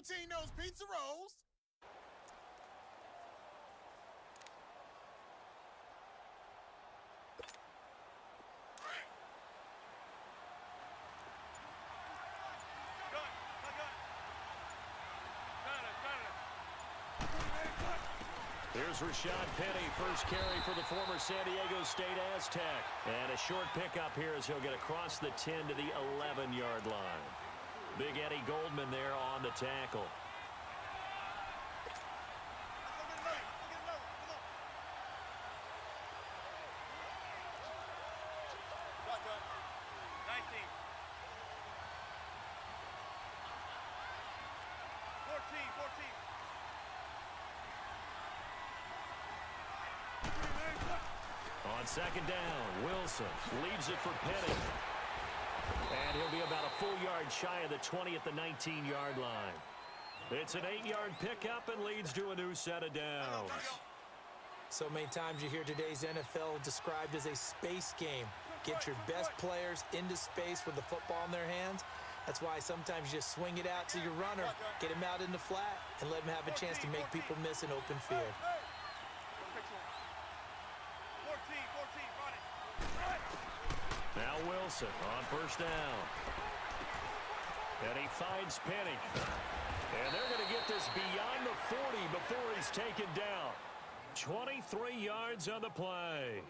Protein those pizza rolls. Here's Rashad Penny, first carry for the former San Diego State Aztec. And a short pickup here as he'll get across the 10 to the 11-yard line. Big Eddie Goldman there on the tackle. On second down, Wilson leaves it for Penny. And he'll be about a full yard shy of the 20 at the 19-yard line. It's an 8-yard pickup and leads to a new set of downs. So many times you hear today's NFL described as a space game. Get your best players into space with the football in their hands. That's why sometimes you just swing it out to your runner, get him out in the flat, and let him have a chance to make people miss an open field. Now Wilson on first down. And he finds Penny. And they're going to get this beyond the 40 before he's taken down. 23 yards on the play.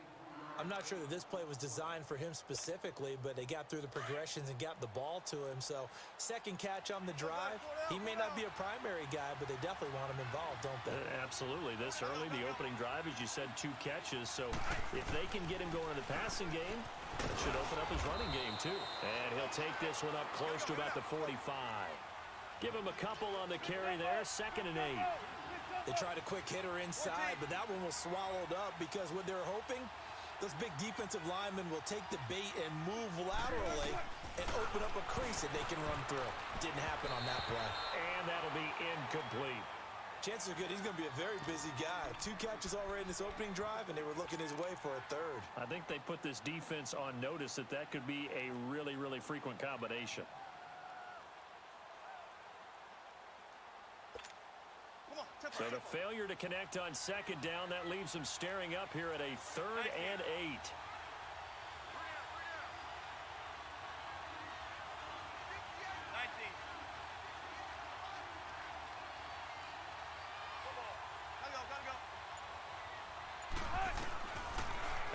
I'm not sure that this play was designed for him specifically, but they got through the progressions and got the ball to him. So second catch on the drive. He may not be a primary guy, but they definitely want him involved, don't they? Absolutely. This early, the opening drive, as you said, 2 catches. So if they can get him going in the passing game, that should open up his running game too. And he'll take this one up close to about the 45. Give him a couple on the carry there, 2nd and 8. They tried a quick hitter inside, but that one was swallowed up because what they're hoping, those big defensive linemen will take the bait and move laterally and open up a crease that they can run through. Didn't happen on that play. And that'll be incomplete. Chances are good he's going to be a very busy guy. 2 catches already in this opening drive, and they were looking his way for a 3rd. I think they put this defense on notice that could be a really, really frequent combination. So the failure to connect on second down, that leaves them staring up here at a 3rd and 8.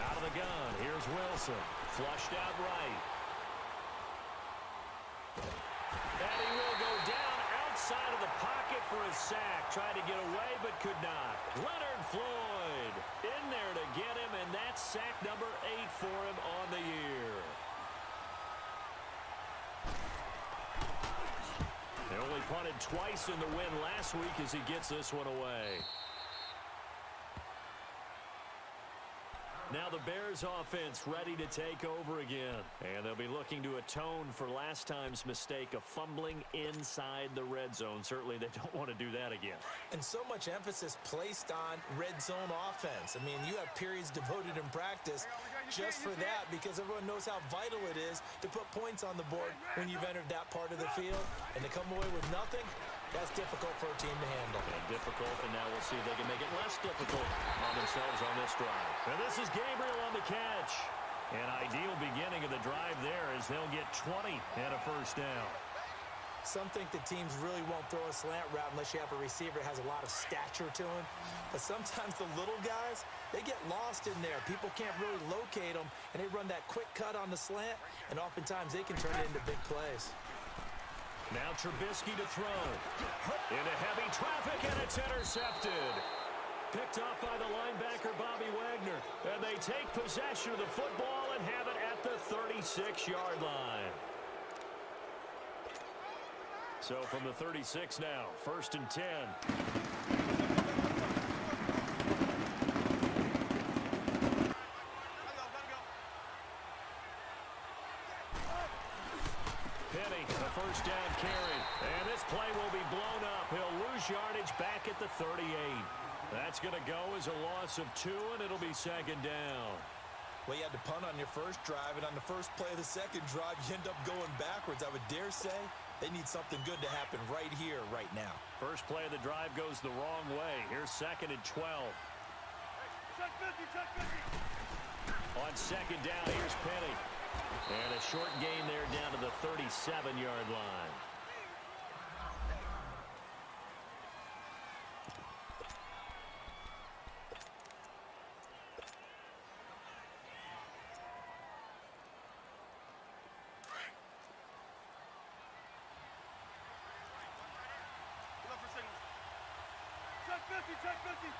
Out of the gun, here's Wilson. Flushed out right. And he will go down outside of the pocket for a sack. Tried to get away, but could not. Leonard Floyd in there to get him, and that's sack number 8 for him on the year. They only punted twice in the win last week as he gets this one away. Now the Bears offense ready to take over again. And they'll be looking to atone for last time's mistake of fumbling inside the red zone. Certainly they don't want to do that again. And so much emphasis placed on red zone offense. I mean, you have periods devoted in practice just for that because everyone knows how vital it is to put points on the board when you've entered that part of the field. And to come away with nothing, that's difficult for a team to handle. And difficult, and now we'll see if they can make it less difficult on themselves on this drive. And this is Gabriel on the catch. An ideal beginning of the drive there as they'll get 20 and a first down. Some think the teams really won't throw a slant route unless you have a receiver that has a lot of stature to him. But sometimes the little guys, they get lost in there. People can't really locate them, and they run that quick cut on the slant, and oftentimes they can turn it into big plays. Now Trubisky to throw. Into heavy traffic, and it's intercepted. Picked off by the linebacker, Bobby Wagner. And they take possession of the football and have it at the 36-yard line. So from the 36 now, 1st and 10. Penny, the first down carry. And this play will be blown up. He'll lose yardage back at the 38. That's going to go as a loss of 2, and it'll be 2nd down. Well, you had to punt on your first drive, and on the first play of the second drive, you end up going backwards. I would dare say They need something good to happen right here, right now. First play of the drive goes the wrong way. Here's 2nd and 12. Check 50, check 50. On 2nd down, here's Penny. And a short gain there down to the 37-yard line. Check 50, check 50.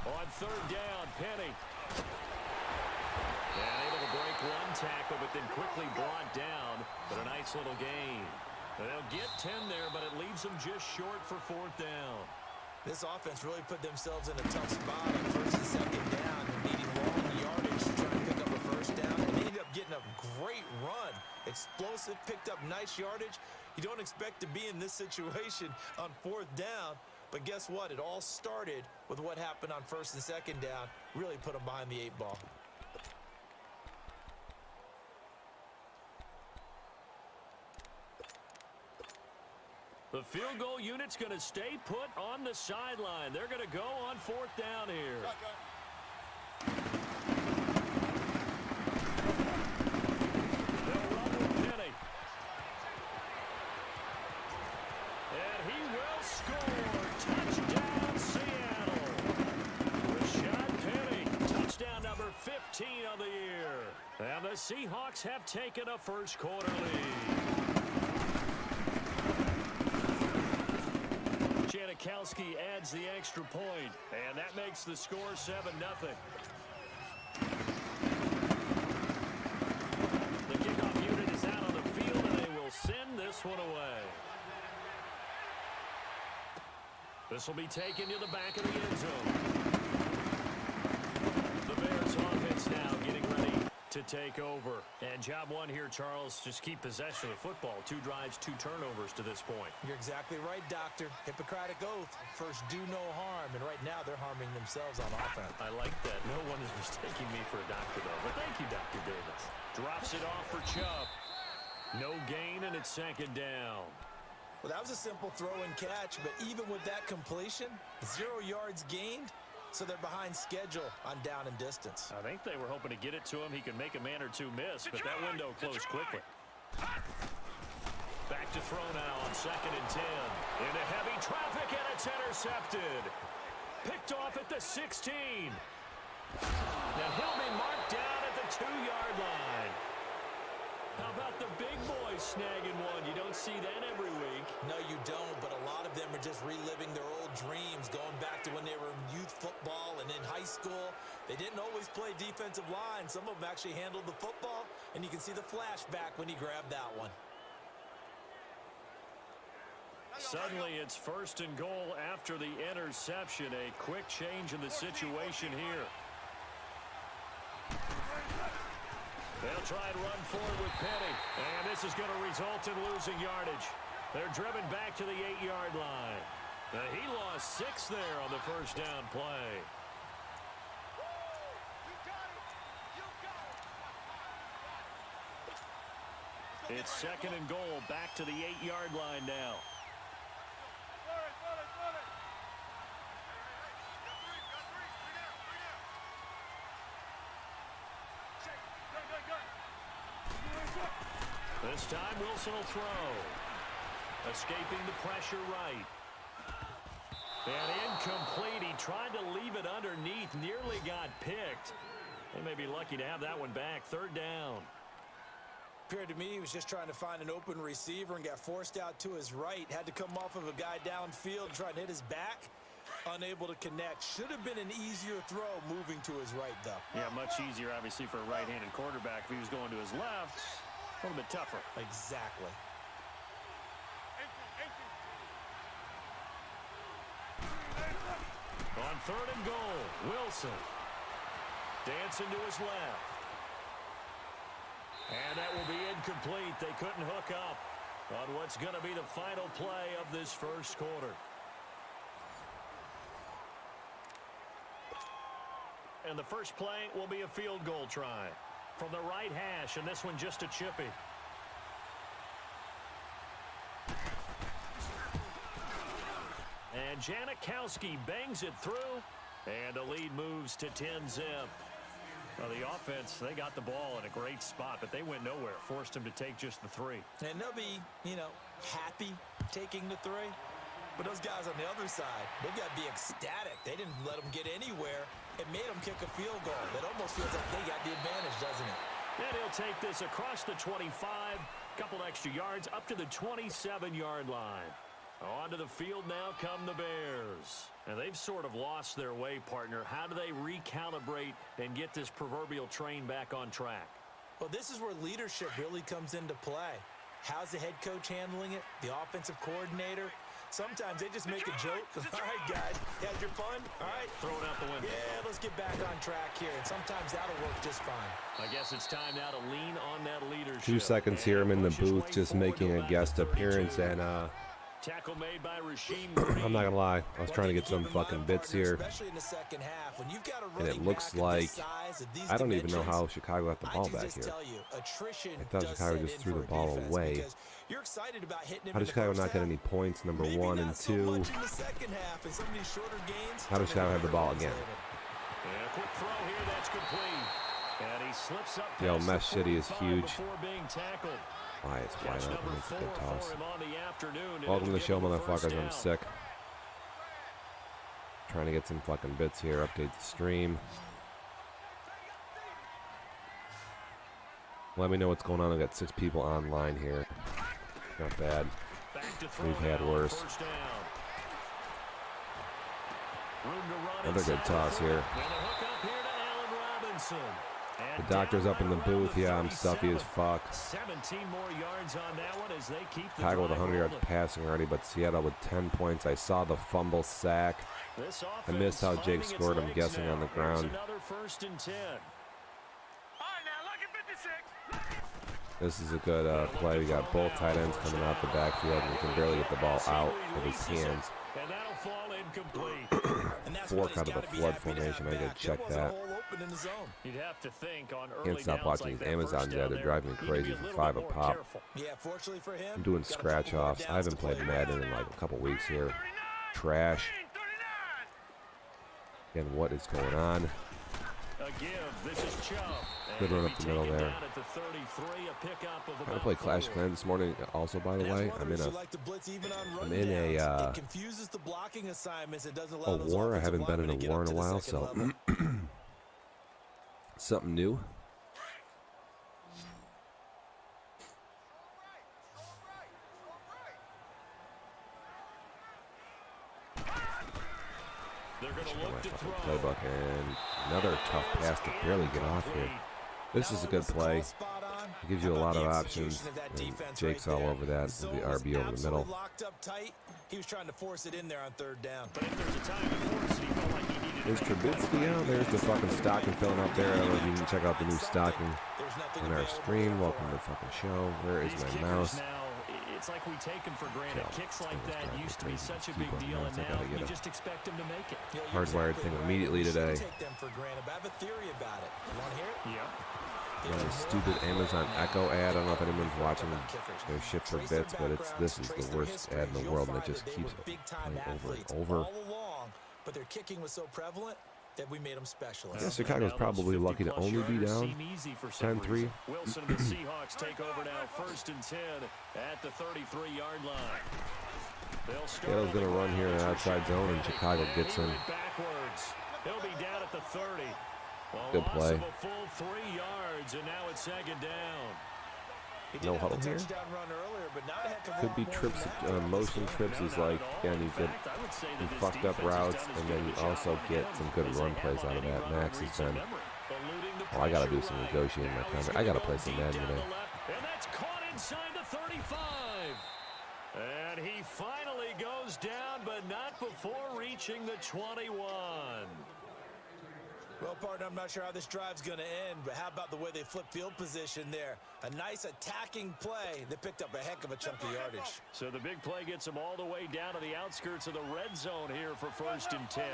On 3rd down, Penny. And able to break one tackle, but then quickly brought down. But a nice little gain. They'll get 10 there, but it leaves them just short for 4th down. This offense really put themselves in a tough spot on 1st and 2nd down, needing long yardage to try and pick up a 1st down. And they ended up getting a great run. Explosive, picked up nice yardage. You don't expect to be in this situation on 4th down. But guess what? It all started with what happened on 1st and 2nd down. Really put them behind the 8 ball. The field goal unit's going to stay put on the sideline. They're going to go on 4th down here. They'll run with Penny. And he will score. Touchdown, Seattle. Rashad Penny, touchdown number 15 of the year. And the Seahawks have taken a first quarter lead. Janikowski adds the extra point, and that makes the score 7-0. The kickoff unit is out on the field, and they will send this one away. This will be taken to the back of the end zone. The Bears offense now getting ready to take over. And job one here, Charles, just keep possession of the football. 2 drives, 2 turnovers to this point. You're exactly right, Doctor. Hippocratic oath. First, do no harm. And right now, they're harming themselves on offense. I like that. No one is mistaking me for a doctor, though. But thank you, Dr. Davis. Drops it off for Chubb. No gain, and it's 2nd down. Well, that was a simple throw and catch, but even with that completion, 0 yards gained. So they're behind schedule on down and distance. I think they were hoping to get it to him. He could make a man or 2 miss, but that window closed quickly. Back to throw now on 2nd and 10. Into heavy traffic, and it's intercepted. Picked off at the 16. Now he'll be marked down at the 2-yard line. How about the big boys snagging one? You don't see that every week. No, you don't, but a lot of them are just reliving their old dreams, going back to when they were in youth football and in high school. They didn't always play defensive line. Some of them actually handled the football, and you can see the flashback when he grabbed that one. Suddenly, it's 1st and goal after the interception. A quick change in the situation here. They'll try and run forward with Penny. And this is going to result in losing yardage. They're driven back to the 8-yard line. He lost 6 there on the 1st down play. It's 2nd and goal, back to the 8-yard line now. This time Wilson will throw. Escaping the pressure right. And incomplete. He tried to leave it underneath. Nearly got picked. They may be lucky to have that one back. 3rd down. Appeared to me he was just trying to find an open receiver and got forced out to his right. Had to come off of a guy downfield, trying to hit his back. Unable to connect. Should have been an easier throw moving to his right, though. Yeah, much easier, obviously, for a right-handed quarterback. If he was going to his left, a little bit tougher. Exactly. On 3rd and goal, Wilson. Dancing to his left. And that will be incomplete. They couldn't hook up on what's going to be the final play of this first quarter. And the first play will be a field goal try from the right hash, and this one just a chippy. And Janikowski bangs it through, and the lead moves to 10-zip. Well, the offense, they got the ball in a great spot, but they went nowhere. Forced him to take just the 3. And they'll be, happy taking the 3. But those guys on the other side, they've got to be ecstatic. They didn't let them get anywhere. It made them kick a field goal. That almost feels like they got the advantage, doesn't it? And he'll take this across the 25, couple extra yards, up to the 27-yard line. Onto the field now come the Bears. And they've sort of lost their way, partner. How do they recalibrate and get this proverbial train back on track? Well, this is where leadership really comes into play. How's the head coach handling it? The offensive coordinator? Sometimes they just make a joke. All right, guys, you had your fun? All right. Throw it out the window. Yeah, let's get back on track here. And sometimes that'll work just fine. I guess it's time now to lean on that leadership. 2 seconds here. I'm in the booth just making a guest appearance, and tackle made by I'm not gonna lie, I was trying to get some fucking bits here, and it looks like I don't even know how Chicago got the ball back here. I thought Chicago just threw the ball away. How did Chicago not get any points? Number 1 and 2. How does Chicago have the ball again? Yo, Mesh City is huge. Why, it's wide open. It's a good toss. Welcome to the show, motherfuckers. I'm sick. Trying to get some fucking bits here. Update the stream. Let me know what's going on. I've got 6 people online here. Not bad. We've had worse. Another good toss here. The doctor's up in the booth. Yeah, I'm stuffy as fuck. 17 more yards on that one as they keep the Chicago with 100 yards passing already, but Seattle with 10 points. I saw the fumble sack. I missed how Jake scored, I'm guessing, on the ground. This is a good play. We got both tight ends coming out the backfield, and we can barely get the ball out of his hands. 4 out of the flood formation. I gotta check that. You'd have to think on Can't stop watching these Amazon ads. They're driving me crazy for 5 a pop. I'm doing scratch offs. I haven't played Madden in like a couple weeks here. Trash. Again, what is going on? Good run up the middle there. I played Clash of Clans this morning also, by the way. I'm in a war. I haven't been in a war in a while, so something new. They're going to look to throw. Playbook, and another tough pass to barely get off here. This is a good play. It gives you a lot of options. And Jake's all over that. The RB over the middle. He was trying to force it in there on 3rd down. There's Trubisky out. There's the fucking stocking filling up there. I don't know if you can check out the new stocking in our stream. Welcome to the fucking show. Where is my mouse? It's like we take them for granted. Kicks like that used to be such a big deal, and now you just expect them to make it. Hardwired thing immediately today. Take them for granted, but I have a theory about it. You want to hear it? Yeah. The stupid Amazon Echo ad. I don't know if anyone's watching their shit for bits, but this is the worst ad in the world, and it just keeps playing over and over. But their kicking was so prevalent that we made them specialists. Yeah, Chicago's probably lucky to only be down 10-3. Wilson and the Seahawks take over now, 1st and 10 at the 33-yard line. Seattle's going to run here in the outside zone, and Chicago gets in. He'll be down at the 30. Good play. A full 3 yards, and now it's 2nd down. No huddle here. Could be trips, motion trips is like, again, you get some fucked up routes, and then you also get some good run plays out of that. Max has been, oh, I got to do some negotiating my time. I got to play some Madden today. And that's caught inside the 35. And he finally goes down, but not before reaching the 21. Well, partner, I'm not sure how this drive's going to end, but how about the way they flip field position there? A nice attacking play that picked up a heck of a chunk of yardage. So the big play gets them all the way down to the outskirts of the red zone here for 1st and 10.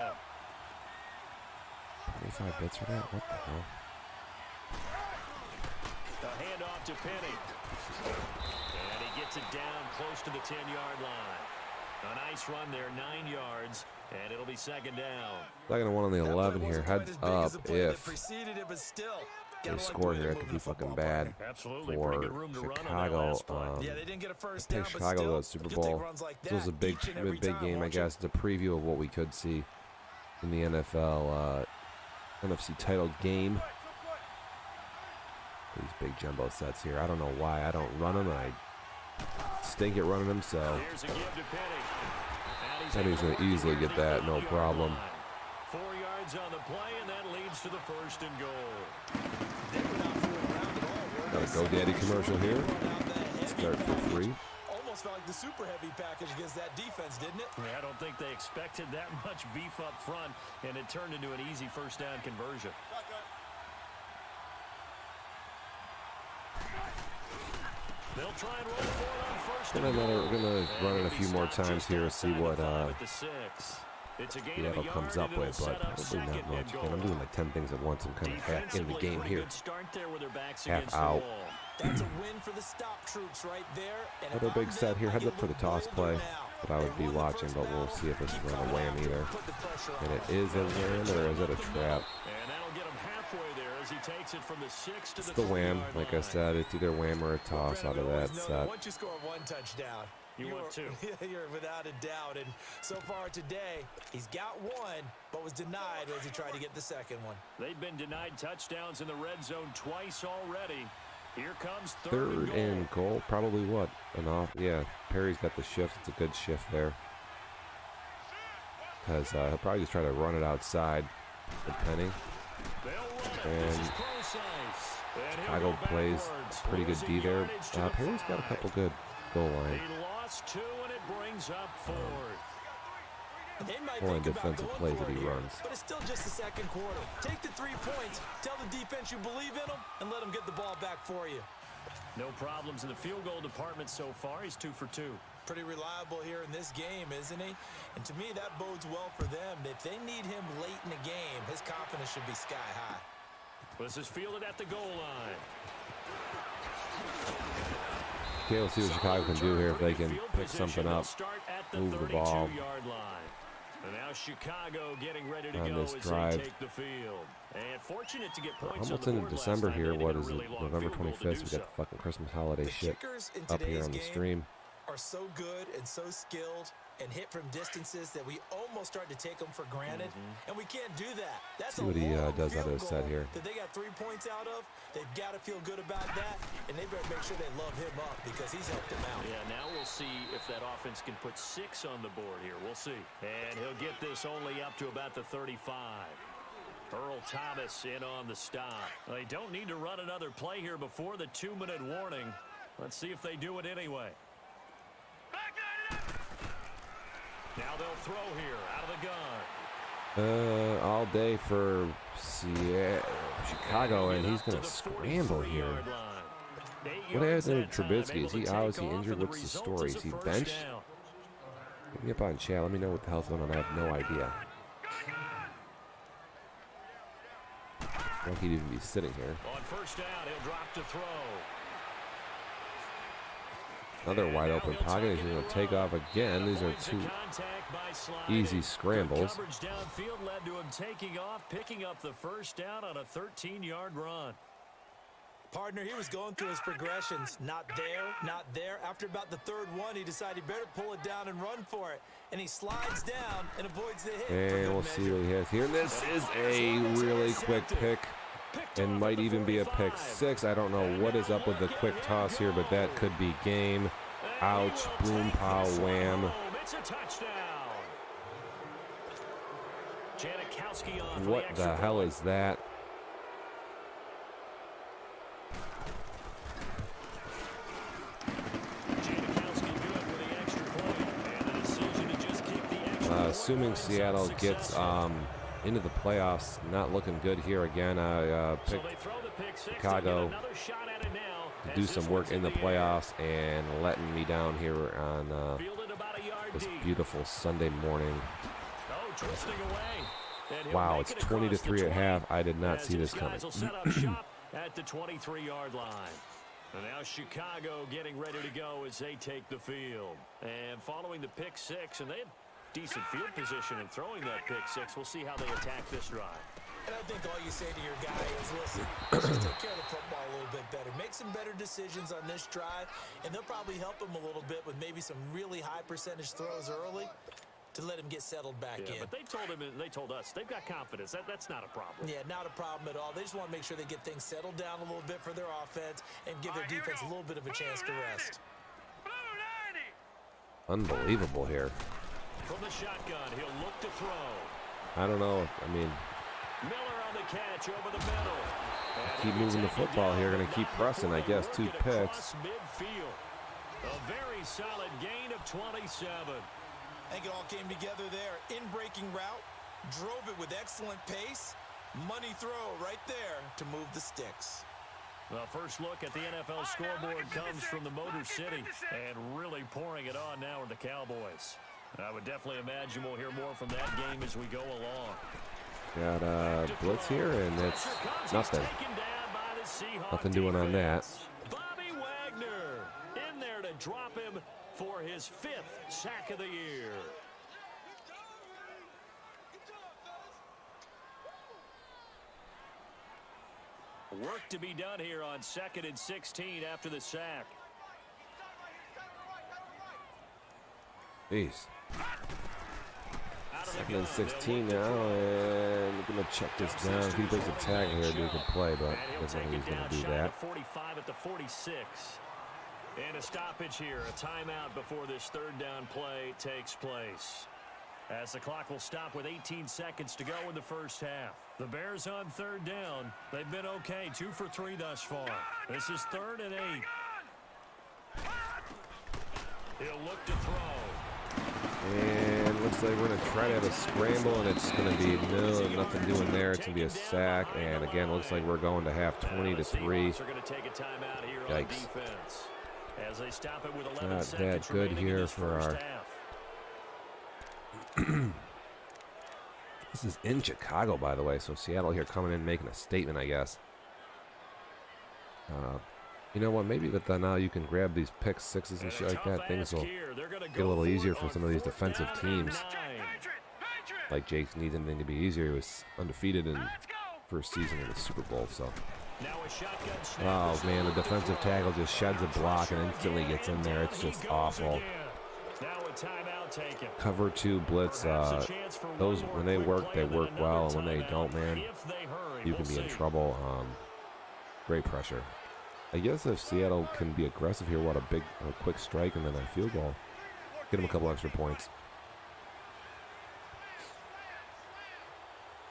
25 bits for that? What the hell? A handoff to Penny. And he gets it down close to the 10-yard line. A nice run there, 9 yards, and it'll be second down. Second and 1 on the 11 here. Heads up if they score here, it could be fucking bad for Chicago. I think Chicago goes Super Bowl. This was a big game, I guess. It's a preview of what we could see in the NFL NFC title game. These big jumbo sets here. I don't know why I don't run them. I stink at running them, so Penny's going to easily get that, no problem. 4 yards on the play, and that leads to the first and goal. Got a GoDaddy commercial here. Start for free. Almost felt like the super heavy package against that defense, didn't it? I don't think they expected that much beef up front, and it turned into an easy first down conversion. They'll try and roll for it on first. We're gonna run it a few more times here and see what Seattle comes up with, but probably not much. Again, I'm doing like 10 things at once. I'm kind of half in the game here, half out. That's a win for the stop troops right there. Another big set here. Heads up for the toss play that I would be watching, but we'll see if it's not a wham either. And it is a wham, or is it a trap? And that'll get him halfway there as he takes it from the 6 to it's the wham. Like I said, it's either wham or a toss out of that set. Once you score one touchdown, you want two. You're without a doubt. And so far today, he's got one, but was denied as he tried to get the second one. They've been denied touchdowns in the red zone twice already. Here comes third and goal. Probably what? Yeah, Perry's got the shift. It's a good shift there. Because he'll probably just try to run it outside with Penny. And Chicago plays pretty good D there. Perry's got a couple good goal line. He lost 2, and it brings up 4th. Only defensive plays that he runs. But it's still just the second quarter. Take the 3 points, tell the defense you believe in them, and let them get the ball back for you. No problems in the field goal department so far. He's 2 for 2. Pretty reliable here in this game, isn't he? And to me, that bodes well for them. If they need him late in the game, his confidence should be sky high. This is fielded at the goal line. Okay, we'll see what Chicago can do here if they can pick something up, move the ball. And now Chicago getting ready to on go this as drive. they take the field. And fortunate to get points Almost on the into board December last time. here. They What needed is a it? really long November field goal to 25th. do We so. got the fucking Christmas holiday shit In up here on the game stream. Are so good and so skilled and hit from distances that we almost start to take them for granted, and we can't do that. That's See what he does out of field his set goal here. that they got 3 points out of. They've got to feel good about that, and they better make sure they love him up because he's helped them out. Yeah, now we'll see if that offense can put 6 on the board here. We'll see. And he'll get this only up to about the 35. Earl Thomas in on the stop. They don't need to run another play here before the 2-minute warning. Let's see if they do it anyway. Now they'll throw here out of the gun. All day for Chicago, and he's going to scramble here. What happened to Trubisky? Is he out? Is he injured? What's the story? Is he benched? Hit me up on chat. Let me know what the hell's going on. I have no idea. I don't think he'd even be sitting here. On first down, he'll drop to throw. Another wide open pocket. He's going to take off again. These are 2 easy scrambles. Coverage downfield led to him taking off, picking up the first down on a 13-yard run. Partner, he was going through his progressions. Not there, not there. After about the 3rd one, he decided he better pull it down and run for it. And he slides down and avoids the hit. And we'll see what he has here. This is a really quick pick and might even be a pick 6. I don't know what is up with the quick toss here, but that could be game. Ouch. Boom, pow, wham. It's a touchdown. What the hell is that? Assuming Seattle gets into the playoffs, not looking good here again. I picked Chicago to do some work in the playoffs and letting me down here on this beautiful Sunday morning. Twisting away. Wow, it's 20-3 at half. I did not see this coming. Will set up shop at the 23-yard line. And now Chicago getting ready to go as they take the field. And following the pick six, and they had decent field position in throwing that pick six. We'll see how they attack this drive. And I think all you say to your guy is, listen, let's just take care of the football a little bit better. Make some better decisions on this drive, and they'll probably help him a little bit with maybe some really high percentage throws early to let him get settled back in. But they told him, and they told us, they've got confidence. That's not a problem. Yeah, not a problem at all. They just want to make sure they get things settled down a little bit for their offense and give their defense a little bit of a chance to rest. Unbelievable here. From the shotgun, he'll look to throw. I don't know. I mean, Miller on the catch over the middle. Keep moving the football here. Going to keep pressing, I guess. 2 picks. Midfield. A very solid gain of 27. I think it all came together there. In-breaking route, drove it with excellent pace. Money throw right there to move the sticks. Well, first look at the NFL scoreboard comes from the Motor City, and really pouring it on now are the Cowboys. I would definitely imagine we'll hear more from that game as we go along. Got blitz here, and it's nothing. Nothing doing on that. Bobby Wagner in there to drop him for his 5th sack of the year. Work to be done here on 2nd and 16 after the sack. Jeez. 2nd and 16 now, and we're going to check this down. If he does a tag here, do a good play, but I don't think he's going to do that. 45 at the 46. And a stoppage here, a timeout before this 3rd down play takes place. As the clock will stop with 18 seconds to go in the first half. The Bears on 3rd down. They've been okay, 2 for 3 thus far. This is 3rd and 8. He'll look to throw. And looks like we're going to try to have a scramble, and it's going to be nothing doing there. It's going to be a sack, and again, looks like we're going to have 20-3. Yikes. As they stop it with 11 Not seconds that good here this for our... This is in Chicago, by the way, so Seattle here coming in making a statement, I guess. You know what, maybe that now you can grab these pick sixes and shit like that. Things will get a little easier for some of these defensive teams. Like Jake needs anything to be easier. He was undefeated in first season in the Super Bowl, so... Oh, man, the defensive tackle just sheds a block and instantly gets in there. It's just awful. Cover 2 blitz, those, when they work well, and when they don't, man, you can be in trouble. Great pressure. I guess if Seattle can be aggressive here, what a quick strike and then a field goal. Get them a couple extra points.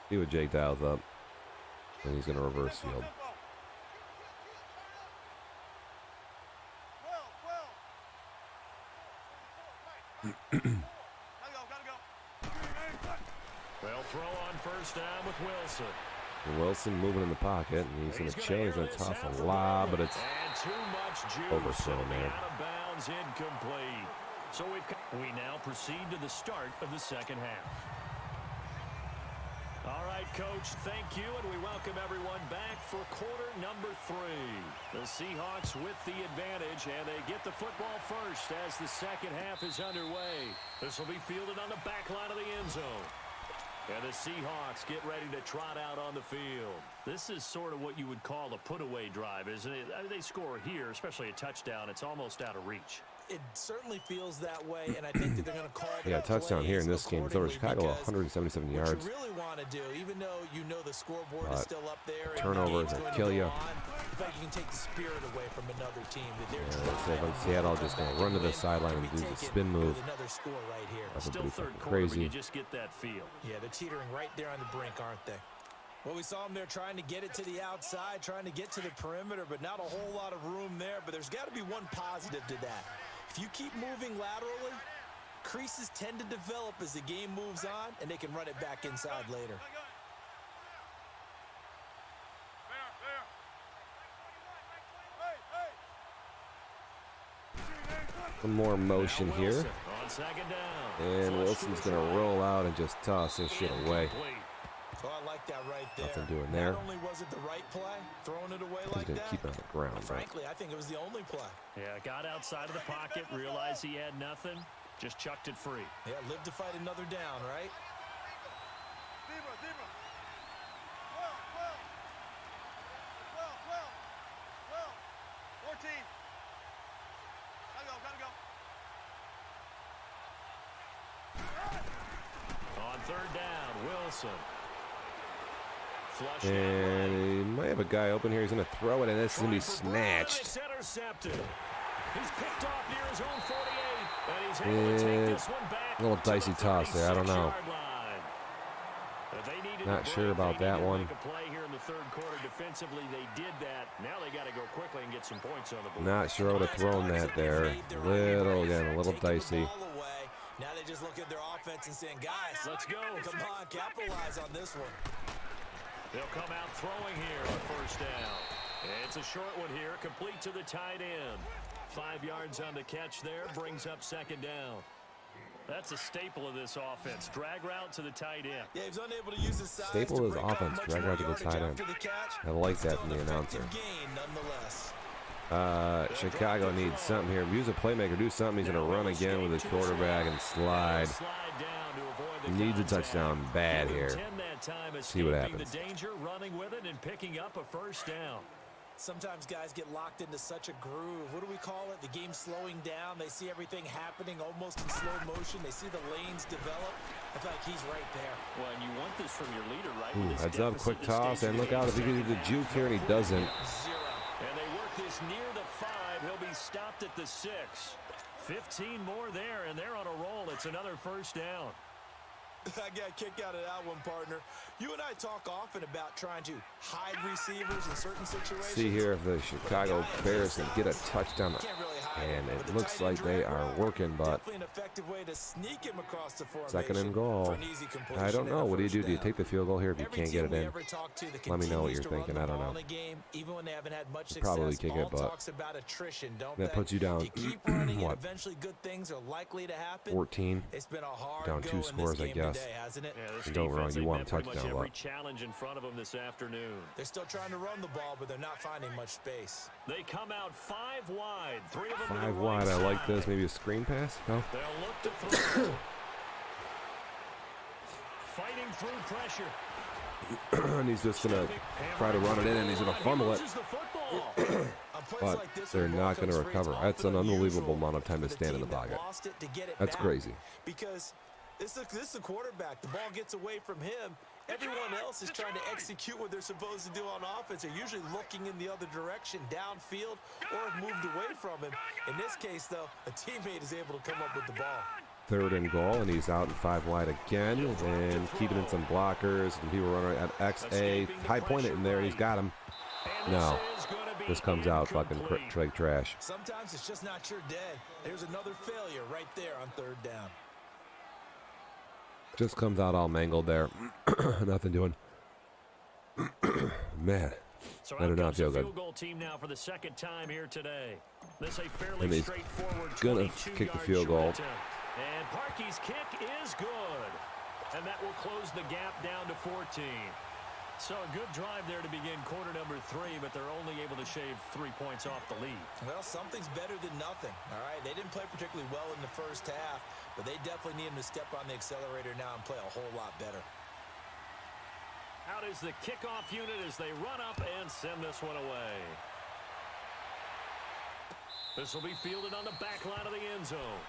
See what Jake dials up. And he's going to reverse field. Well, throw on first down with Wilson. Wilson moving in the pocket, and he's going to chill. He's going to toss a lob, but it's overthrown there. Out of bounds, incomplete. So we now proceed to the start of the 2nd half. All right, Coach, thank you, and we welcome everyone back for quarter number 3. The Seahawks with the advantage, and they get the football first as the 2nd half is underway. This will be fielded on the back line of the end zone. And the Seahawks get ready to trot out on the field. This is sort of what you would call a put-away drive, isn't it? I mean, they score here, especially a touchdown. It's almost out of reach. It certainly feels that way, and I think that they're going to call yeah, touchdown here in this game. It's over Chicago, 177 yards. What you really want to do, even though you know the scoreboard is still up there, turnovers will kill you. In fact, you can take the spirit away from another team. Seattle just going to run to the sideline and do the spin move. Another score right here. That's still pretty fucking crazy. crazy. You just get that feel. Yeah, they're teetering right there on the brink, aren't they? Well, we saw them there trying to get it to the outside, trying to get to the perimeter, but not a whole lot of room there. But there's got to be one positive to that. If you keep moving laterally, creases tend to develop as the game moves on, and they can run it back inside later. Some more motion here. On 2nd down. And Wilson's going to roll out and just toss this shit away. that right there. Nothing doing there. Not only was it the right play, throwing it away He's like gonna that. keep it on the ground, right? Frankly, I think it was the only play. Yeah, got outside of the pocket, realized he had nothing, just chucked it free. Yeah, live to fight another down, right? Zebra, zebra. 12, 14. Gotta go. On third down, Wilson. Flush And he might have a guy open here. He's going to throw it, and this is going to be snatched. It's intercepted. He's picked off near his own 48, and he's able to take this one back. A little dicey toss there. I don't know. Not sure about that one. Make a play here in the third quarter defensively. They did that. Now they got to go quickly and get some points on the board. Not sure I would have thrown that there. A little dicey. Now they just look at their offense and saying, guys, let's go. Come on, capitalize on this one. They'll come out throwing here on first down. It's a short one here, complete to the tight end. 5 yards on the catch there, brings up second down. That's a staple of this offense. Drag route to the tight end. Yeah, he's unable to use his size. Staple of his offense, drag route to the tight end. I like that from the announcer. Chicago needs something here. Use a playmaker, do something. He's going to run again with his quarterback and slide. He needs a touchdown bad here. See what happens. Danger, running with it and picking up a first down. Sometimes guys get locked into such a groove. What do we call it? The game slowing down. They see everything happening almost in slow motion. They see the lanes develop. I feel like he's right there. Well, and you want this from your leader, right? Heads up, quick toss, and look out if he can do the juke here, and he doesn't. And they work this near the 5. He'll be stopped at the 6. 15 more there, and they're on a roll. It's another first down. I got a kick out of that one, partner. You and I talk often about trying to hide receivers in certain situations. See here if the Chicago Bears can get a touchdown. And it looks like they are working, but second and goal. I don't know. What do? Do you take the field goal here if you can't get it in? Let me know what you're thinking. I don't know. Probably kick it, but that puts you down, what, 14? Down 2 scores, I guess. Don't wrong. You want a touchdown. Every challenge in front of them this afternoon. They're still trying to run the ball, but they're not finding much space. They come out 5 wide. 3 of them 5 wide. I like this. Maybe a screen pass? No. They'll look to throw. Fighting through pressure. And he's just going to try to run it in, and he's going to fumble it. But they're not going to recover. That's an unbelievable amount of time to stand in the pocket. That's crazy. Because this is a quarterback. The ball gets away from him. Everyone else is trying to execute what they're supposed to do on offense. They're usually looking in the other direction, downfield, or have moved away from him. In this case, though, a teammate is able to come up with the ball. Third and goal, and he's out in 5 wide again, and keeping in some blockers, and people running at XA. High point it in there, and he's got him. No. This comes out fucking trash. Sometimes it's just not your day. There's another failure right there on third down. Just comes out all mangled there. Nothing doing. Man, I do not feel good. Team now for the second time here today. This a fairly And he's gonna kick the field goal. And Parkey's kick is good. And that will close the gap down to 14. So a good drive there to begin quarter number 3, but they're only able to shave 3 points off the lead. Well, something's better than nothing, all right? They didn't play particularly well in the first half, but they definitely need them to step on the accelerator now and play a whole lot better. Out is the kickoff unit as they run up and send this one away. This will be fielded on the back line of the end zone.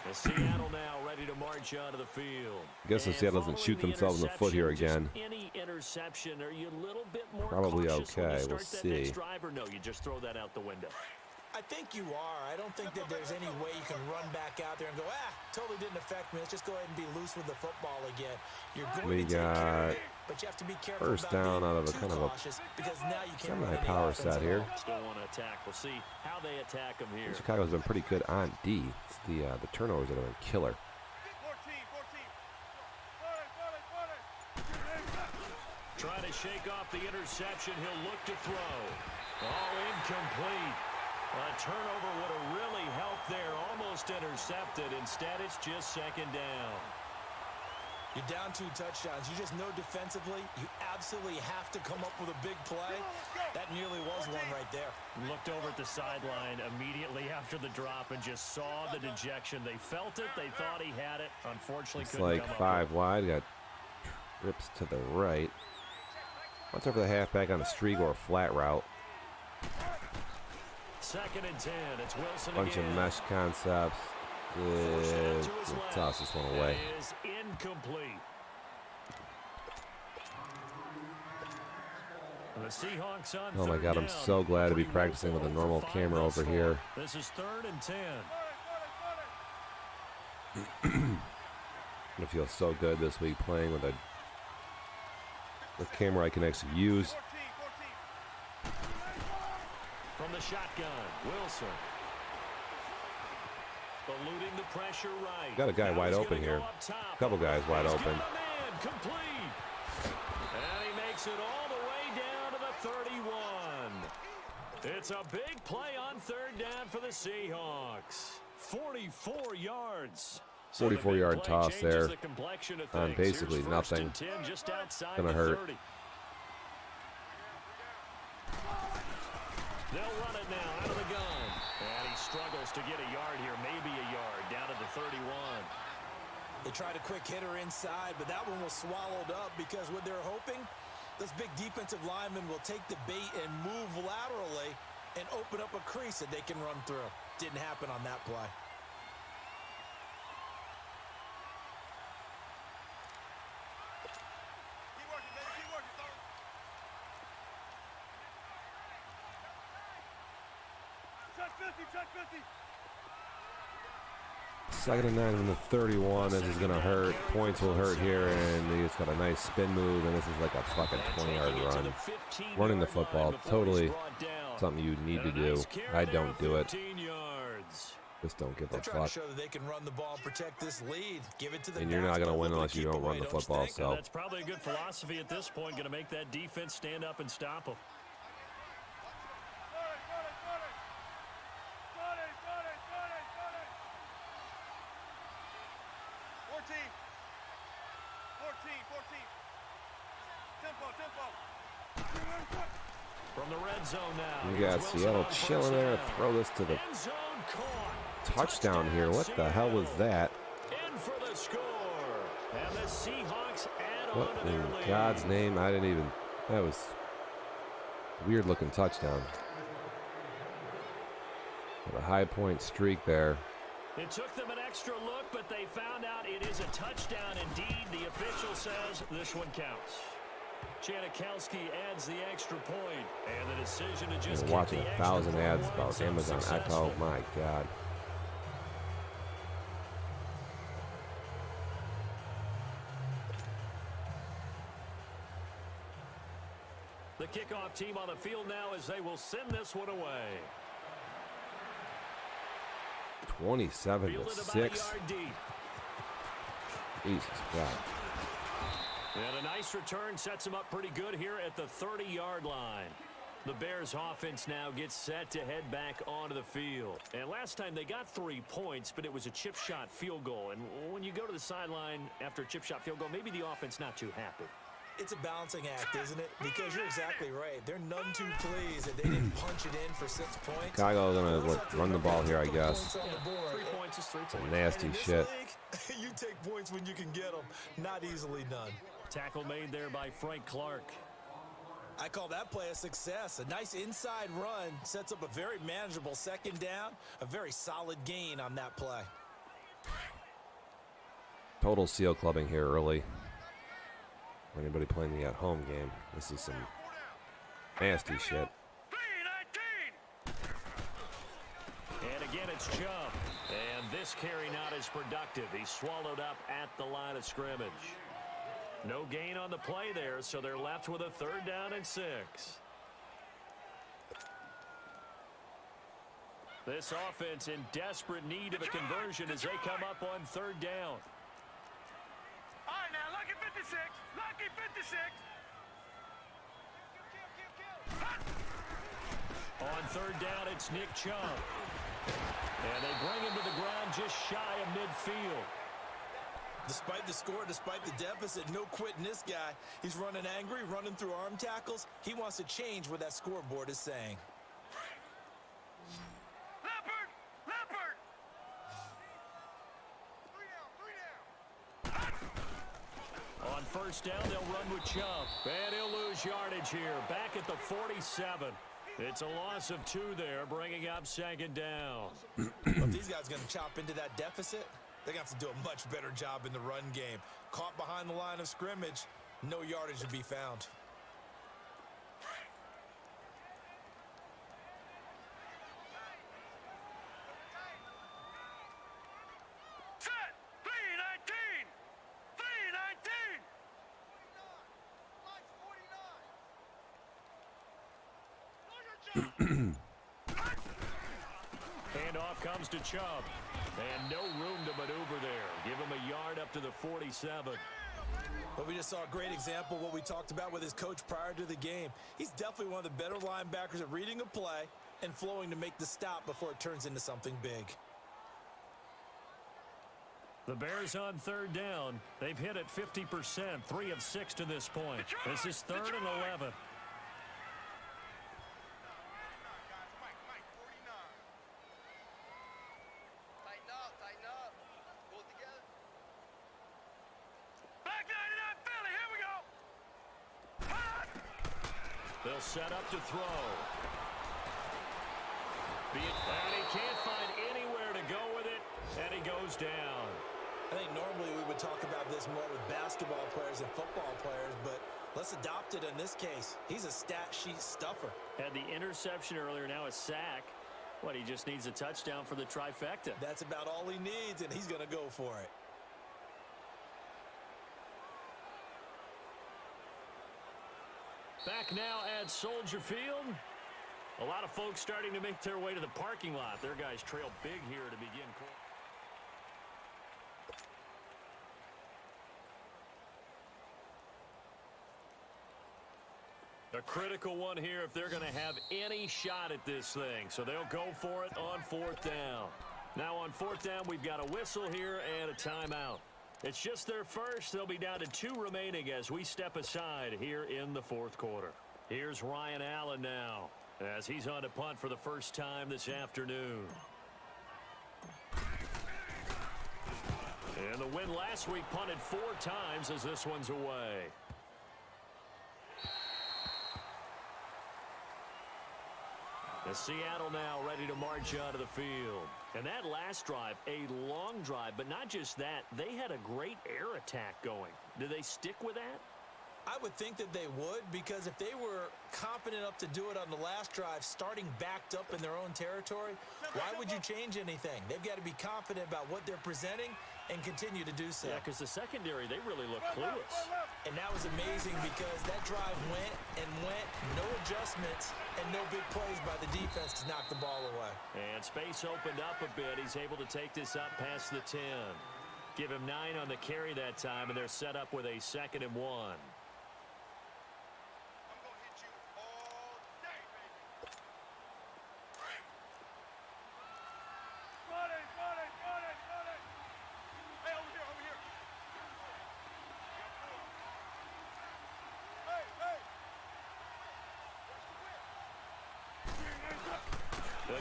The Seattle now ready to march onto the field. I guess the Seattle doesn't shoot themselves in the foot here again. Any interception, are you a little bit more probably cautious okay. when you We'll start that see. next drive, or no, you just throw that out the window? I think you are. I don't think that there's any way you can run back out there and go, totally didn't affect me. Let's just go ahead and be loose with the football again. You're going to take care of it, but you have to be careful. First down out of a kind of a semi-power set here. Still want to attack. We'll see how they attack them here. Chicago's been pretty good on D. It's the turnovers that have been killer. 14. Trying to shake off the interception. He'll look to throw. Oh, incomplete. A turnover would have really helped there. Almost intercepted. Instead, it's just second down. You're down 2 touchdowns. You just know defensively you absolutely have to come up with a big play. That nearly was one right there. Looked over at the sideline immediately after the drop and just saw the dejection. They felt it. They thought he had it. Unfortunately, it's couldn't like come up 5 wide. Got trips to the right. Watch over the halfback on a streak or a flat route. 2nd and 10. It's Wilson Bunch again. of mesh concepts. Good. Toss this one away. It is incomplete. The Seahawks on Oh my God, I'm so glad to be practicing with a normal camera over here. This is 3rd and 10. I feel so good this week playing with a camera I can actually use. From the shotgun, Wilson. Eluding the pressure right. Got a guy wide open here. A couple guys wide open. Complete. And he makes it all the way down to the 31. It's a big play on 3rd down for the Seahawks. 44 yards. 44-yard toss there on basically nothing. Gonna hurt. They'll run it now out of the gun. And he struggles to get a yard here, maybe a yard, down to the 31. They tried a quick hitter inside, but that one was swallowed up because what they're hoping, this big defensive lineman will take the bait and move laterally and open up a crease that they can run through. Didn't happen on that play. Check 50. 2nd and 9 from the 31. This is gonna hurt. Points will hurt here, and he just got a nice spin move, and this is like a fucking 20-yard run. Running the football, totally something you need to do. I don't do it. Just don't give a fuck. Show that they can run the ball, protect this lead, give it to the and you're not gonna win unless you don't run the football. So that's probably a good philosophy at this point. Going to make that defense stand up and stop them. From the red zone now. You got Seattle chilling there. Throw this to the touchdown here. What the hell was that? In for the score. And the Seahawks add What on to in their lead. God's name? I didn't even. That was a weird looking touchdown. With a high point streak there. It took them an extra look, but they found out it is a touchdown indeed. The official says this one counts. Janikowski adds the extra point, and the decision to just You're watching 1,000 ads about Amazon Echo. My God. The kickoff team on the field now as they will send this one away. 27-6. Jesus God. And a nice return sets him up pretty good here at the 30-yard line. The Bears offense now gets set to head back onto the field. And last time they got 3 points, but it was a chip shot field goal. And when you go to the sideline after a chip shot field goal, maybe the offense not too happy. It's a balancing act, isn't it? Because you're exactly right. They're none too pleased that they didn't punch it in for 6 points. Chicago's going to run the ball here, I guess. 3 points is 3 points. Some nasty shit. League, you take points when you can get them. Not easily done. Tackle made there by Frank Clark. I call that play a success. A nice inside run sets up a very manageable 2nd down. A very solid gain on that play. Total seal clubbing here early. For anybody playing the at-home game, this is some nasty shit. And again, it's Chubb. And this carry not as productive. He's swallowed up at the line of scrimmage. No gain on the play there, so they're left with a 3rd down and 6. This offense in desperate need of a conversion as they come up on 3rd down. All right, now, lucky 56. Lucky 56. On 3rd down, it's Nick Chubb. And they bring him to the ground just shy of midfield. Despite the score, despite the deficit, no quitting this guy. He's running angry, running through arm tackles. He wants to change what that scoreboard is saying. Leopard! Leopard! 3 down. On first down, they'll run with Chubb. And he'll lose yardage here. Back at the 47. It's a loss of 2 there, bringing up second down. If these guys are going to chop into that deficit, they're going to have to do a much better job in the run game. Caught behind the line of scrimmage, no yardage to be found. Set! 319! 319! Handoff comes to Chubb. And no room to maneuver there. Give him a yard up to the 47. But we just saw a great example of what we talked about with his coach prior to the game. He's definitely one of the better linebackers at reading a play and flowing to make the stop before it turns into something big. The Bears on third down. They've hit it 50%, 3 of 6 to this point. This is 3rd and 11. They'll set up to throw. And he can't find anywhere to go with it, and he goes down. I think normally we would talk about this more with basketball players and football players, but let's adopt it in this case. He's a stat sheet stuffer. Had the interception earlier, now a sack. What, he just needs a touchdown for the trifecta. That's about all he needs, and he's going to go for it. Back now at Soldier Field. A lot of folks starting to make their way to the parking lot. Their guys trail big here to begin. A critical one here if they're going to have any shot at this thing. So they'll go for it on 4th down. Now on 4th down, we've got a whistle here and a timeout. It's just their first. They'll be down to 2 remaining as we step aside here in the 4th quarter. Here's Ryan Allen now as he's on to punt for the first time this afternoon. And the win last week punted 4 times as this one's away. The Seattle now ready to march onto the field. And that last drive, a long drive, but not just that, they had a great air attack going. Do they stick with that? I would think that they would, because if they were confident enough to do it on the last drive, starting backed up in their own territory, why would you change anything? They've got to be confident about what they're presenting and continue to do so. Yeah, because the secondary, they really look clueless. And that was amazing because that drive went and went, no adjustments, and no big plays by the defense to knock the ball away. And space opened up a bit. He's able to take this up past the 10. Give him 9 on the carry that time, and they're set up with a 2nd and 1.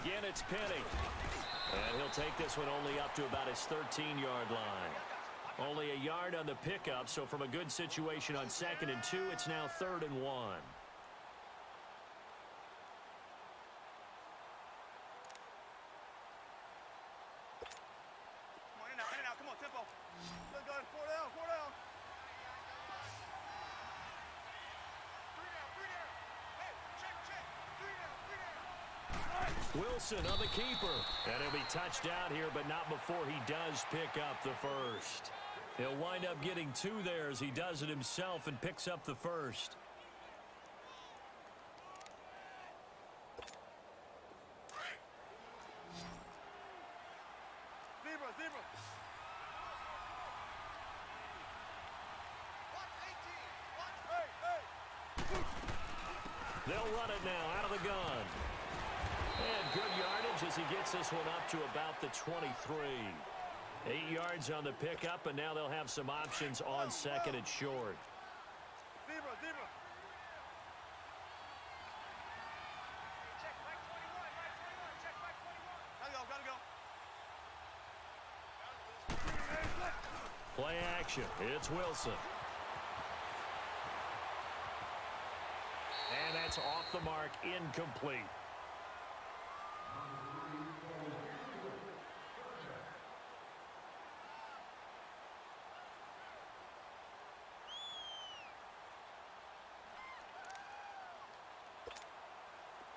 Again, it's Penny. And he'll take this one only up to about his 13-yard line. Only a yard on the pickup, so from a good situation on 2nd and 2, it's now 3rd and 1. Come on, tempo. Good, good. 4 down, 4 down. 3 down, 3 down. Hey, check, check. 3 down, 3 down. Wilson on the keeper. And he'll be touched out here, but not before he does pick up the first. He'll wind up getting 2 there as he does it himself and picks up the first. Zebra, zebra. Hey, hey. They'll run it now out of the gun. And good yardage as he gets this one up to about the 23. 8 yards on the pickup, and now they'll have some options on second and short. Zebra. Check, right 21. Check, right 21. Gotta go. Play action. It's Wilson. And that's off the mark, incomplete.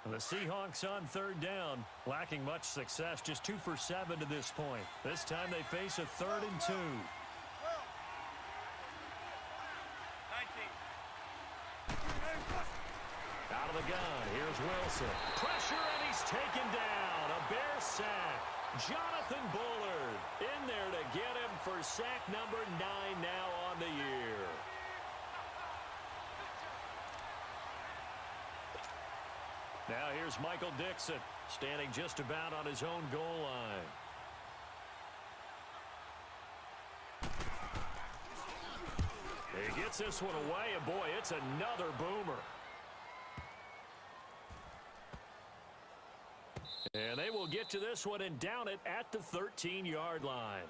The Seahawks on third down, lacking much success, just 2 for 7 to this point. This time they face a 3rd and 2. 19. Out of the gun, here's Wilson. Pressure, and he's taken down. A Bear sack. Jonathan Bullard in there to get him for sack number 9 now on the year. Now here's Michael Dixon, standing just about on his own goal line. He gets this one away, and boy, it's another boomer. And they will get to this one and down it at the 13-yard line.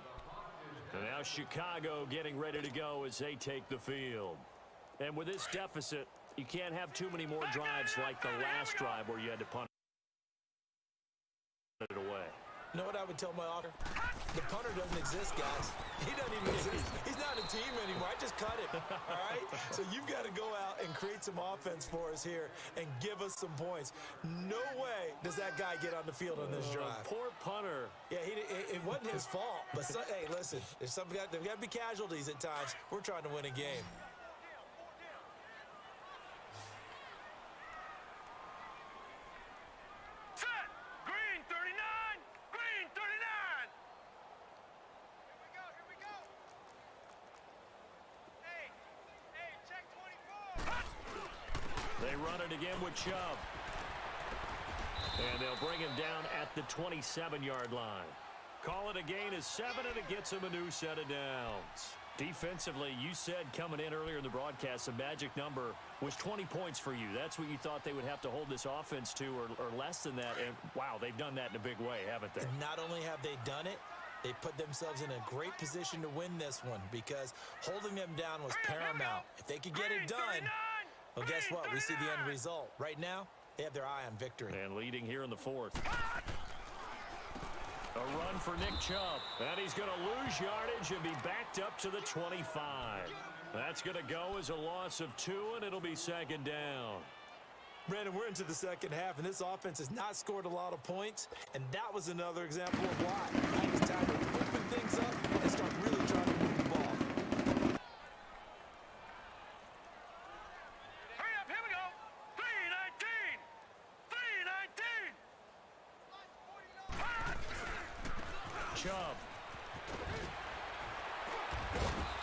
And now Chicago getting ready to go as they take the field. And with this deficit, you can't have too many more drives like the last drive where you had to punt it away. You know what I would tell my author? The punter doesn't exist, guys. He doesn't even exist. He's not a team anymore. I just cut him, all right? So you've got to go out and create some offense for us here and give us some points. No way does that guy get on the field on this drive. Poor punter. Yeah, it wasn't his fault. But, hey, listen, there's got to be casualties at times. We're trying to win a game. Again with Chubb. And they'll bring him down at the 27-yard line. Call it a gain of 7, and it gets him a new set of downs. Defensively, you said coming in earlier in the broadcast, the magic number was 20 points for you. That's what you thought they would have to hold this offense to, or less than that. And, wow, they've done that in a big way, haven't they? And not only have they done it, they put themselves in a great position to win this one because holding them down was paramount. If they could get it done, well, guess what? We see the end result. Right now, they have their eye on victory. And leading here in the 4th. A run for Nick Chubb. And he's going to lose yardage and be backed up to the 25. That's going to go as a loss of 2, and it'll be 2nd down. Brandon, we're into the second half, and this offense has not scored a lot of points, and that was another example of why. Now it's time to open things up and start really trying to move the ball. Chubb.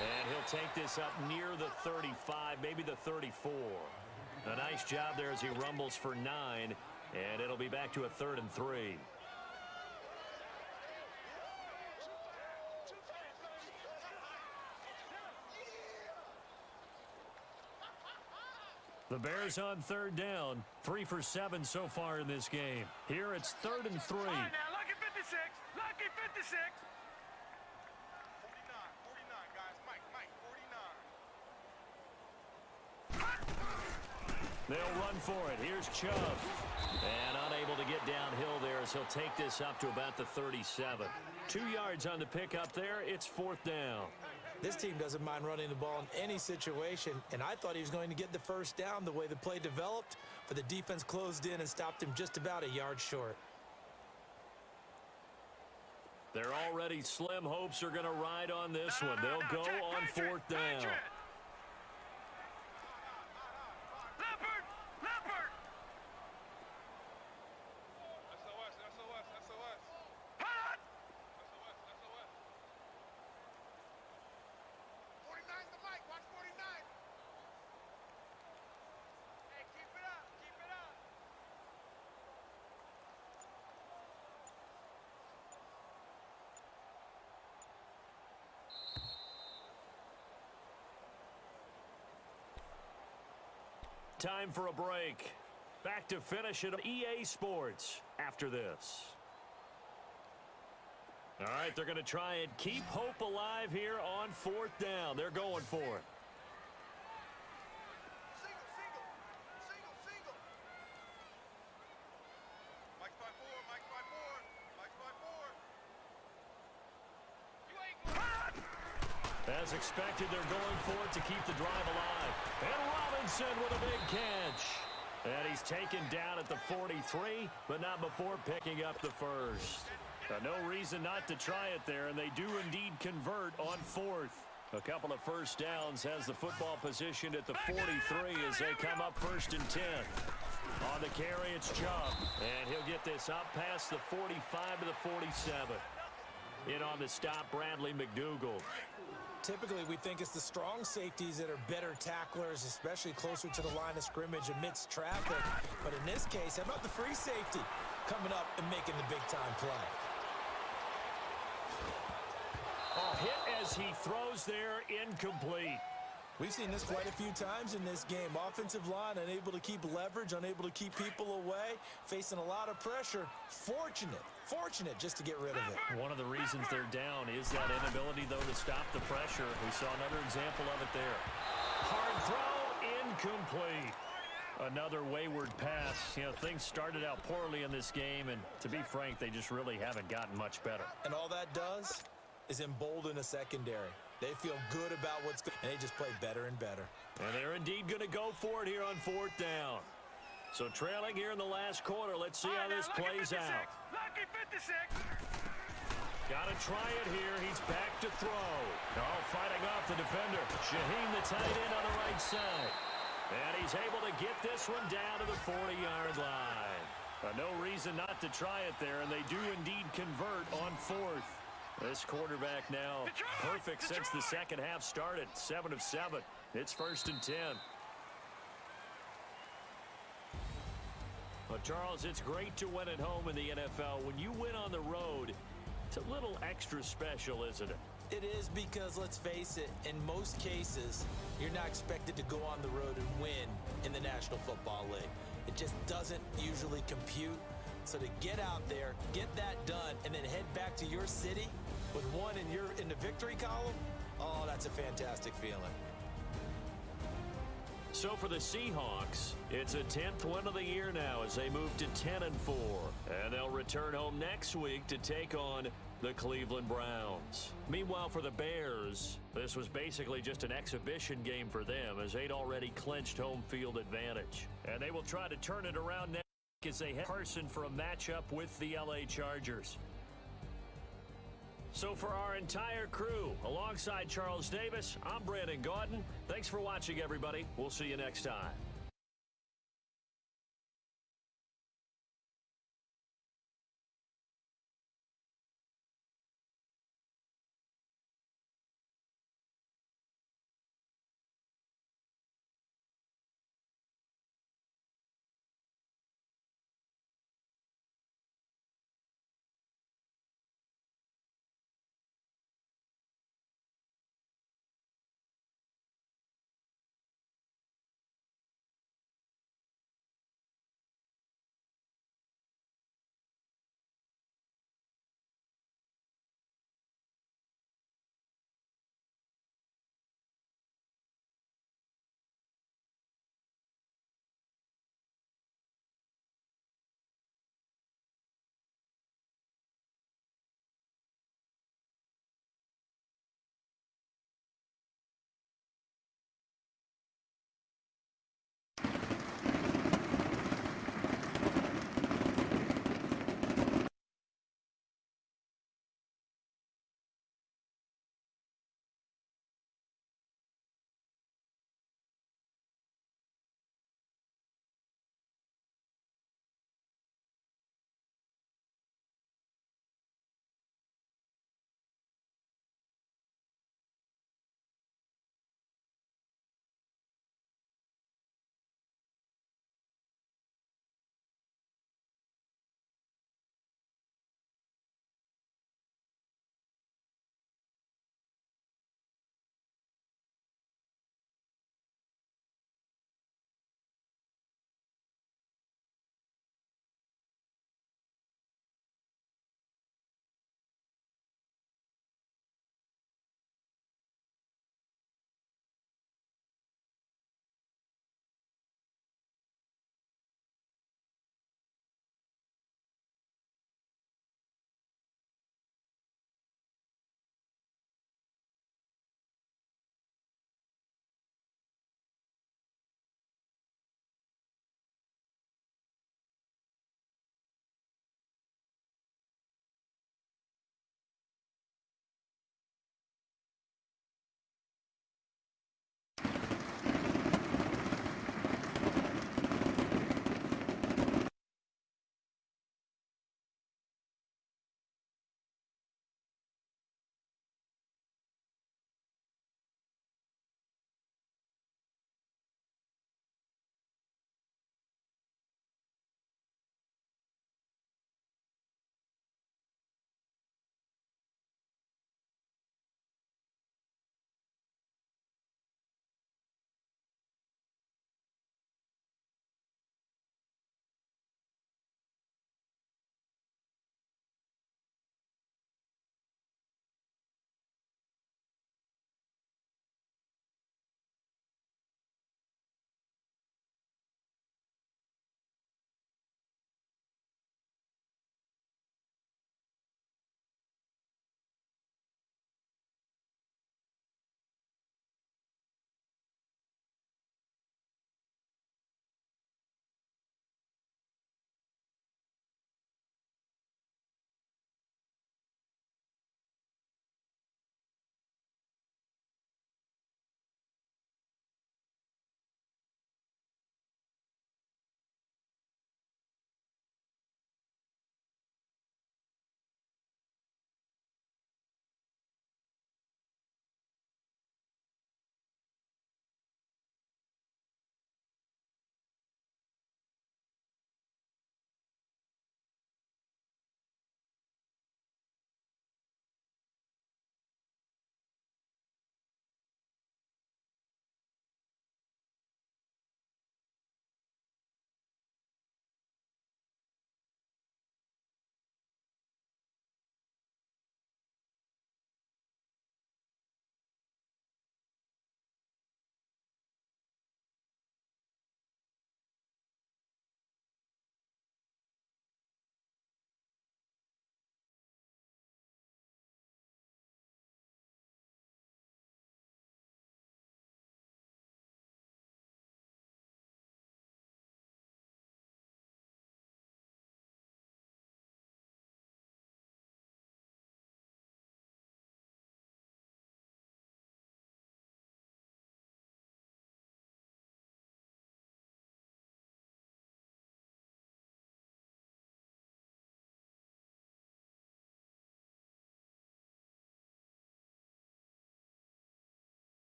And he'll take this up near the 35, maybe the 34. A nice job there as he rumbles for 9, and it'll be back to a 3rd and 3. The Bears on 3rd down, 3 for 7 so far in this game. Here it's 3rd and 3. All right, now, lucky 56. Lucky 56. 49, guys. Mike, 49. They'll run for it. Here's Chubb. And unable to get downhill there as he'll take this up to about the 37. 2 yards on the pickup there. It's 4th down. This team doesn't mind running the ball in any situation, and I thought he was going to get the first down the way the play developed, but the defense closed in and stopped him just about a yard short. They're already slim hopes are going to ride on this one. They'll go on 4th down. Time for a break. Back to finish it on EA Sports after this. All right, they're going to try and keep hope alive here on 4th down. They're going for it. As expected, they're going for it to keep the drive alive. And Robinson with a big catch. And he's taken down at the 43, but not before picking up the first. No reason not to try it there, and they do indeed convert on 4th. A couple of first downs has the football positioned at the 43 as they come up 1st and 10. On the carry, it's Chubb, and he'll get this up past the 45 to the 47. In on the stop, Bradley McDougald. Typically, we think it's the strong safeties that are better tacklers, especially closer to the line of scrimmage amidst traffic. But in this case, how about the free safety coming up and making the big-time play? A hit as he throws there, incomplete. We've seen this quite a few times in this game. Offensive line unable to keep leverage, unable to keep people away, facing a lot of pressure. Fortunate just to get rid of it. One of the reasons they're down is that inability, though, to stop the pressure. We saw another example of it there. Hard throw, incomplete. Another wayward pass. You know, things started out poorly in this game, and to be frank, they just really haven't gotten much better. And all that does is embolden a secondary. They feel good about what's good, and they just play better and better. And they're indeed going to go for it here on 4th down. So trailing here in the last quarter. Let's see how this plays out. Lucky 56. Got to try it here. He's back to throw. Oh, fighting off the defender. Shaheen, the tight end, on the right side. And he's able to get this one down to the 40-yard line. No reason not to try it there, and they do indeed convert on 4th. This quarterback now perfect since the second half started. 7 of 7. It's 1st and 10. Well, Charles, it's great to win at home in the NFL. When you win on the road, it's a little extra special, isn't it? It is, because, let's face it, in most cases, you're not expected to go on the road and win in the National Football League. It just doesn't usually compute. So to get out there, get that done, and then head back to your city with one in the victory column, oh, that's a fantastic feeling. So for the Seahawks, it's a 10th win of the year now as they move to 10-4. And they'll return home next week to take on the Cleveland Browns. Meanwhile, for the Bears, this was basically just an exhibition game for them as they'd already clinched home field advantage. And they will try to turn it around next week as they head Carson for a matchup with the LA Chargers. So for our entire crew, alongside Charles Davis, I'm Brandon Gaudin. Thanks for watching, everybody. We'll see you next time.